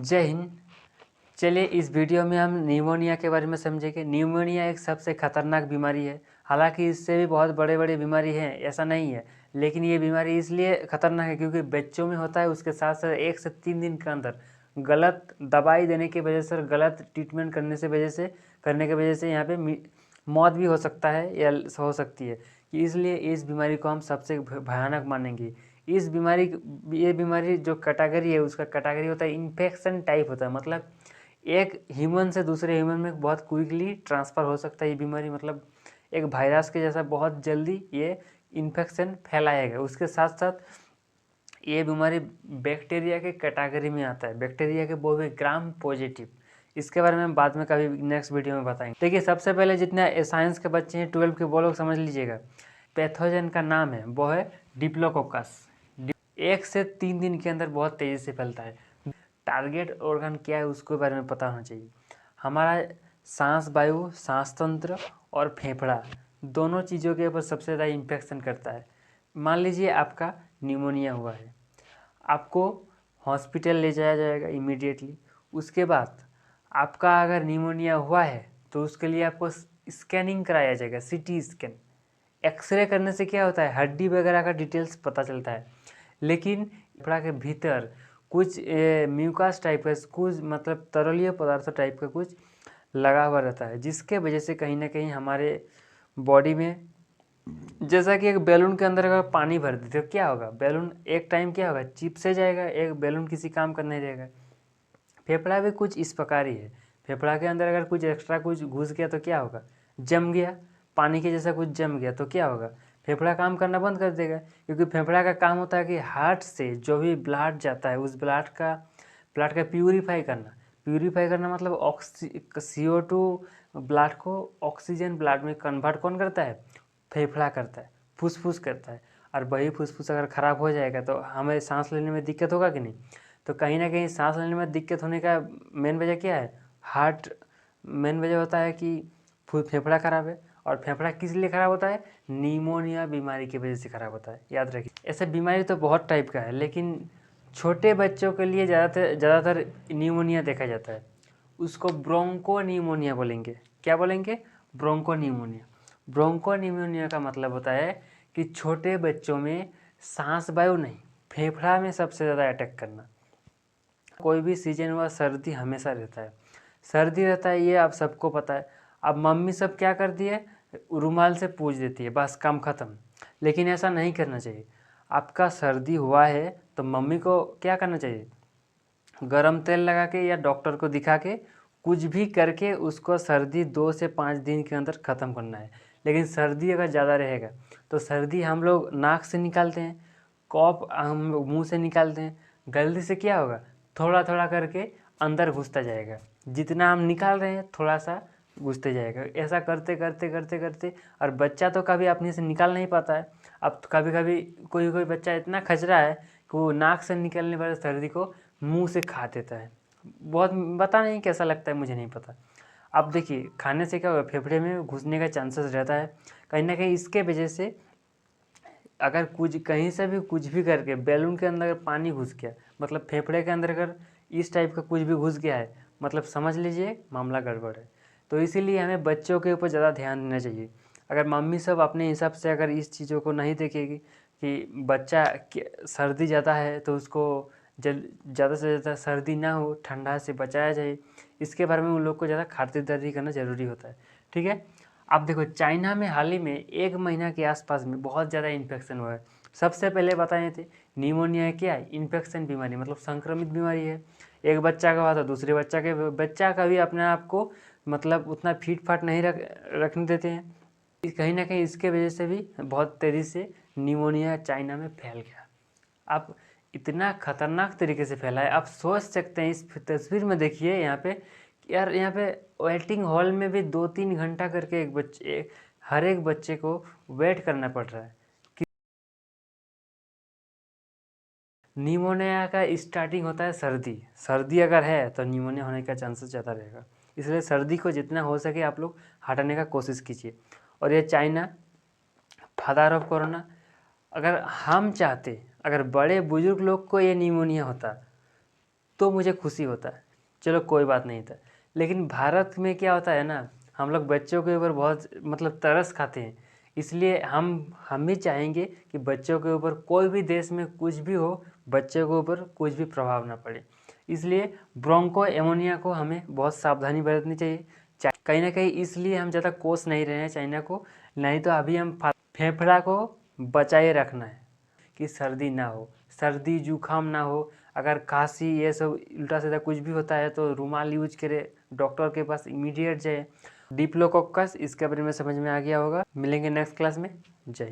जय हिंद। चलिए इस वीडियो में हम निमोनिया के बारे में समझेंगे। निमोनिया एक सबसे खतरनाक बीमारी है। हालांकि इससे भी बहुत बड़े बड़े बीमारी हैं, ऐसा नहीं है, लेकिन ये बीमारी इसलिए खतरनाक है क्योंकि बच्चों में होता है। उसके साथ साथ 1 से 3 दिन के अंदर गलत दवाई देने की वजह से और गलत ट्रीटमेंट करने की वजह से यहाँ पे मौत भी हो सकता है या हो सकती है। कि इसलिए इस बीमारी को हम सबसे भयानक मानेंगे। ये बीमारी जो कैटेगरी है उसका कैटेगरी होता है इन्फेक्शन टाइप होता है। मतलब एक ह्यूमन से दूसरे ह्यूमन में बहुत क्विकली ट्रांसफ़र हो सकता है। ये बीमारी मतलब एक वायरस के जैसा बहुत जल्दी ये इन्फेक्शन फैलाएगा। उसके साथ साथ ये बीमारी बैक्टीरिया के कैटेगरी में आता है, बैक्टीरिया के वो भी ग्राम पॉजिटिव। इसके बारे में बाद में कभी नेक्स्ट वीडियो में बताएंगे। देखिए सबसे पहले जितने साइंस के बच्चे हैं 12 के वो लोग समझ लीजिएगा। पैथोजन का नाम है वो है डिप्लोकोकस। 1 से 3 दिन के अंदर बहुत तेज़ी से फैलता है। टारगेट ऑर्गन क्या है उसके बारे में पता होना चाहिए। हमारा सांस वायु, सांस तंत्र और फेफड़ा दोनों चीज़ों के ऊपर सबसे ज़्यादा इन्फेक्शन करता है। मान लीजिए आपका निमोनिया हुआ है, आपको हॉस्पिटल ले जाया जाएगा इमीडिएटली। उसके बाद आपका अगर निमोनिया हुआ है तो उसके लिए आपको स्कैनिंग कराया जाएगा, सीटी स्कैन। एक्सरे करने से क्या होता है, हड्डी वगैरह का डिटेल्स पता चलता है, लेकिन फेफड़ा के भीतर कुछ म्यूकस टाइप का, कुछ मतलब तरलीय पदार्थ टाइप का कुछ लगा हुआ रहता है, जिसके वजह से कहीं ना कहीं हमारे बॉडी में, जैसा कि एक बैलून के अंदर अगर पानी भर देते तो क्या होगा, बैलून एक टाइम क्या होगा, चिप से जाएगा, एक बैलून किसी काम का नहीं रहेगा। फेफड़ा भी कुछ इस प्रकार ही है। फेफड़ा के अंदर अगर कुछ एक्स्ट्रा कुछ घुस गया तो क्या होगा, जम गया, पानी के जैसा कुछ जम गया तो क्या होगा, फेफड़ा काम करना बंद कर देगा। क्योंकि फेफड़ा का काम होता है कि हार्ट से जो भी ब्लड जाता है उस ब्लड का प्यूरीफाई करना मतलब CO2 ब्लड को ऑक्सीजन ब्लड में कन्वर्ट कौन करता है, फेफड़ा करता है, फुसफुस करता है। और वही फुसफुस अगर ख़राब हो जाएगा तो हमें सांस लेने में दिक्कत होगा कि नहीं। तो कहीं ना कहीं सांस लेने में दिक्कत होने का मेन वजह क्या है, मेन वजह होता है कि फेफड़ा खराब है। और फेफड़ा किस लिए खराब होता है, निमोनिया बीमारी की वजह से खराब होता है, याद रखिए। ऐसे बीमारी तो बहुत टाइप का है, लेकिन छोटे बच्चों के लिए ज़्यादातर निमोनिया देखा जाता है। उसको ब्रोंको निमोनिया बोलेंगे। क्या बोलेंगे, ब्रोंको निमोनिया। ब्रोंको निमोनिया का मतलब होता है कि छोटे बच्चों में सांस वायु नहीं, फेफड़ा में सबसे ज़्यादा अटैक करना। कोई भी सीजन हुआ सर्दी हमेशा रहता है, सर्दी रहता है, ये आप सबको पता है। अब मम्मी सब क्या करती है, रुमाल से पूछ देती है, बस काम ख़त्म। लेकिन ऐसा नहीं करना चाहिए। आपका सर्दी हुआ है तो मम्मी को क्या करना चाहिए, गरम तेल लगा के या डॉक्टर को दिखा के कुछ भी करके उसको सर्दी 2 से 5 दिन के अंदर ख़त्म करना है। लेकिन सर्दी अगर ज़्यादा रहेगा तो सर्दी हम लोग नाक से निकालते हैं, कॉफ हम लोग मुँह से निकालते हैं। गलती से क्या होगा, थोड़ा थोड़ा करके अंदर घुसता जाएगा, जितना हम निकाल रहे हैं थोड़ा सा घुसते जाएगा। ऐसा करते करते करते करते, और बच्चा तो कभी अपने से निकाल नहीं पाता है। अब कभी कभी कोई कोई बच्चा इतना खचरा है कि वो नाक से निकलने वाले सर्दी को मुंह से खा देता है। बहुत पता नहीं कैसा लगता है, मुझे नहीं पता। अब देखिए खाने से क्या होगा, फेफड़े में घुसने का चांसेस रहता है कहीं ना कहीं। इसके वजह से अगर कुछ कहीं से भी कुछ भी करके बैलून के अंदर पानी घुस गया, मतलब फेफड़े के अंदर अगर इस टाइप का कुछ भी घुस गया है, मतलब समझ लीजिए मामला गड़बड़ है। तो इसीलिए हमें बच्चों के ऊपर ज़्यादा ध्यान देना चाहिए। अगर मम्मी सब अपने हिसाब से अगर इस चीज़ों को नहीं देखेगी कि बच्चा सर्दी ज़्यादा है तो उसको ज़्यादा से ज़्यादा सर्दी ना हो, ठंडा से बचाया जाए, इसके बारे में उन लोग को ज़्यादा खातिरदारी करना ज़रूरी होता है। ठीक है। अब देखो चाइना में हाल ही में 1 महीना के आसपास में बहुत ज़्यादा इन्फेक्शन हुआ है। सबसे पहले बताए थे निमोनिया क्या है, इन्फेक्शन बीमारी, मतलब संक्रमित बीमारी है। एक बच्चा का हुआ तो दूसरे बच्चा का भी अपने आप को मतलब उतना फीट फाट नहीं रखने देते हैं। कहीं ना कहीं इसके वजह से भी बहुत तेज़ी से निमोनिया चाइना में फैल गया। अब इतना खतरनाक तरीके से फैला है, आप सोच सकते हैं। इस तस्वीर में देखिए यहाँ पे, यार यहाँ पे वेटिंग हॉल में भी 2-3 घंटा करके हर एक बच्चे को वेट करना पड़ रहा है। निमोनिया का स्टार्टिंग होता है सर्दी अगर है तो निमोनिया होने का चांसेस ज़्यादा रहेगा। इसलिए सर्दी को जितना हो सके आप लोग हटाने का कोशिश कीजिए। और ये चाइना फादर ऑफ कोरोना, अगर हम चाहते, अगर बड़े बुजुर्ग लोग को ये निमोनिया होता तो मुझे खुशी होता। चलो कोई बात नहीं था। लेकिन भारत में क्या होता है ना, हम लोग बच्चों के ऊपर बहुत मतलब तरस खाते हैं। इसलिए हम भी चाहेंगे कि बच्चों के ऊपर कोई भी देश में कुछ भी हो, बच्चों के ऊपर कुछ भी प्रभाव ना पड़े। इसलिए ब्रोंको एमोनिया को हमें बहुत सावधानी बरतनी चाहिए। कहीं ना कहीं इसलिए हम ज़्यादा कोस नहीं रहे हैं चाइना को, नहीं तो अभी हम फेफड़ा को बचाए रखना है कि सर्दी ना हो, सर्दी जुकाम ना हो। अगर खांसी ये सब उल्टा सीधा कुछ भी होता है तो रुमाल यूज करें, डॉक्टर के पास इमीडिएट जाए। डिप्लोकोकस इसके बारे में समझ में आ गया होगा। मिलेंगे नेक्स्ट क्लास में। जय हिंद।